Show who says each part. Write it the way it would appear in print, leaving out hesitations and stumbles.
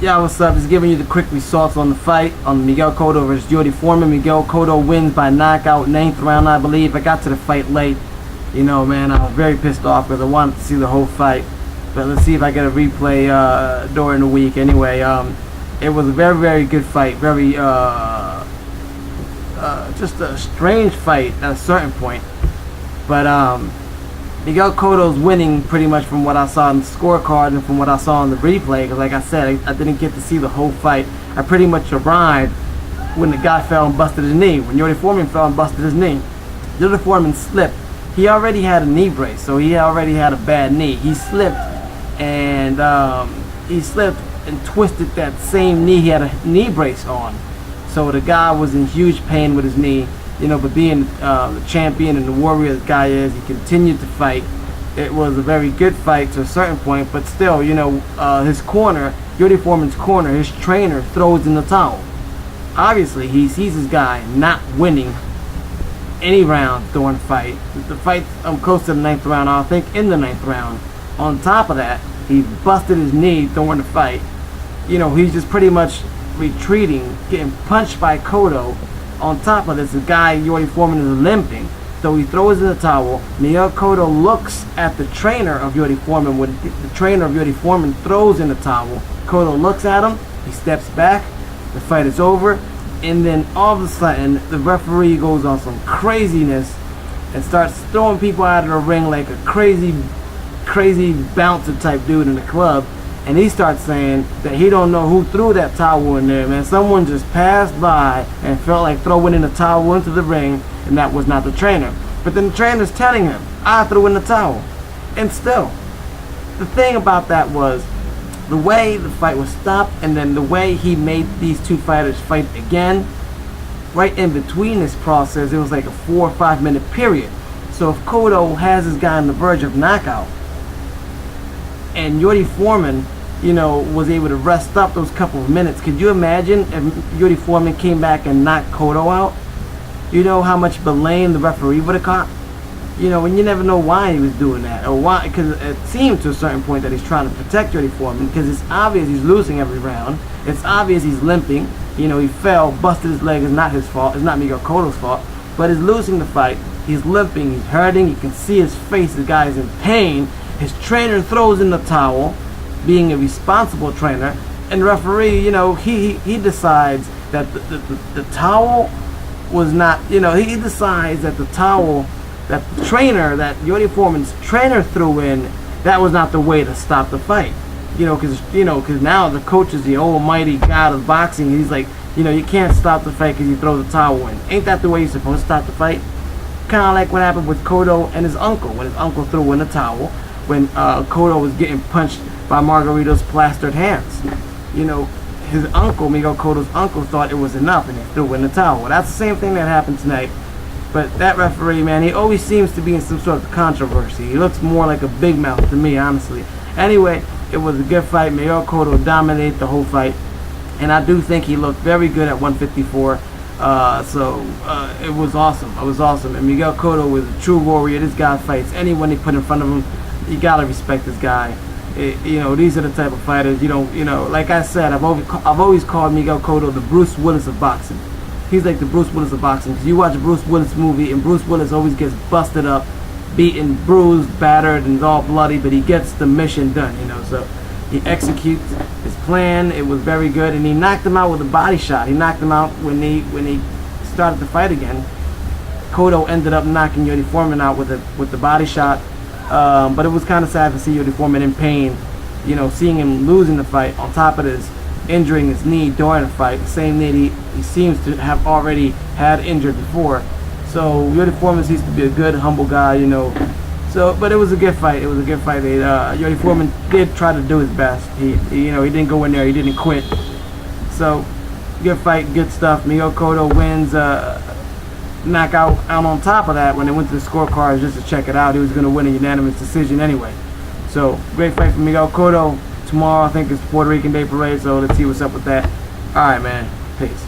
Speaker 1: Yeah, what's up? Just giving you the quick results on the fight on Miguel Cotto versus Yordi Foreman. Miguel Cotto wins by knockout, 9th round, I believe. I got to the fight late. You know, man, I was very pissed off because I wanted to see the whole fight. But let's see if I get a replay during the week. Anyway, it was a very, very good fight. Very, just a strange fight at a certain point. But Miguel Cotto's winning pretty much from what I saw in the scorecard and from what I saw in the replay. Because like I said, I didn't get to see the whole fight. I pretty much arrived when the guy fell and busted his knee. When Yordi Foreman fell and busted his knee. Yordi Foreman slipped. He already had a knee brace, so he already had a bad knee. He slipped and twisted that same knee. He had a knee brace on. So the guy was in huge pain with his knee. You know, but being the champion and the warrior the guy is, he continued to fight. It was a very good fight to a certain point, but still, you know, his corner, Yordi Foreman's corner, his trainer throws in the towel. Obviously, he sees his guy not winning any round during the fight. The fight, I'm close to the 9th round, I think in the 9th round. On top of that, he busted his knee during the fight. You know, he's just pretty much retreating, getting punched by Cotto. On top of this, the guy, Yordi Foreman, is limping. So he throws in the towel. Miguel Cotto looks at the trainer of Yordi Foreman. When the trainer of Yordi Foreman throws in the towel, Cotto looks at him. He steps back. The fight is over. And then all of a sudden, the referee goes on some craziness and starts throwing people out of the ring like a crazy bouncer type dude in the club. And he starts saying that he don't know who threw that towel in there, man. Someone just passed by and felt like throwing in the towel into the ring, and that was not the trainer. But then the trainer's telling him, I threw in the towel. And still, the thing about that was the way the fight was stopped and then the way he made these two fighters fight again. Right in between this process, it was like a 4 or 5 minute period. So if Cotto has his guy on the verge of knockout, and Yordi Foreman, you know, was able to rest up those couple of minutes. Could you imagine if Yordi Foreman came back and knocked Cotto out? You know how much blame the referee would have caught? You know, and you never know why he was doing that. Or why, because it seemed to a certain point that he's trying to protect Yordi Foreman, because it's obvious he's losing every round. It's obvious he's limping. You know, he fell, busted his leg. It's not his fault. It's not Miguel Cotto's fault. But he's losing the fight. He's limping. He's hurting. You can see his face. The guy is in pain. His trainer throws in the towel, being a responsible trainer, and the referee, you know, he decides that the towel was not, you know, he decides that the towel that the trainer, that Yordi Foreman's trainer threw in, that was not the way to stop the fight. You know, because now the coach is the almighty god of boxing. He's like, you know, you can't stop the fight because you throw the towel in. Ain't that the way you're supposed to stop the fight? Kind of like what happened with Cotto and his uncle, when his uncle threw in the towel. When Cotto was getting punched by Margarito's plastered hands. You know, his uncle, Miguel Cotto's uncle, thought it was enough and he threw in the towel. Well, that's the same thing that happened tonight. But that referee, man, he always seems to be in some sort of controversy. He looks more like a big mouth to me, honestly. Anyway, it was a good fight. Miguel Cotto dominated the whole fight. And I do think he looked very good at 154. It was awesome. It was awesome. And Miguel Cotto was a true warrior. This guy fights anyone he put in front of him. You gotta respect this guy. You know, these are the type of fighters. You know, like I said, I've always called Miguel Cotto the Bruce Willis of boxing. He's like the Bruce Willis of boxing. Because you watch a Bruce Willis movie, and Bruce Willis always gets busted up, beaten, bruised, battered, and all bloody, but he gets the mission done. You know, so he executes his plan. It was very good, and he knocked him out with a body shot. He knocked him out when he started the fight again. Cotto ended up knocking Yordi Foreman out with the body shot. But it was kind of sad to see Yordi Foreman in pain, you know, seeing him losing the fight, on top of this, injuring his knee during the fight, the same knee he seems to have already had injured before. So Yordi Foreman seems to be a good, humble guy, you know. So, but it was a good fight. It was a good fight. Yordi Foreman did try to do his best. He didn't go in there. He didn't quit. So, good fight, good stuff. Miguel Cotto wins. Knockout. And on top of that, when they went to the scorecards just to check it out, he was going to win a unanimous decision anyway. So, great fight for Miguel Cotto. Tomorrow, I think, is Puerto Rican Day Parade, so let's see what's up with that. All right, man. Peace.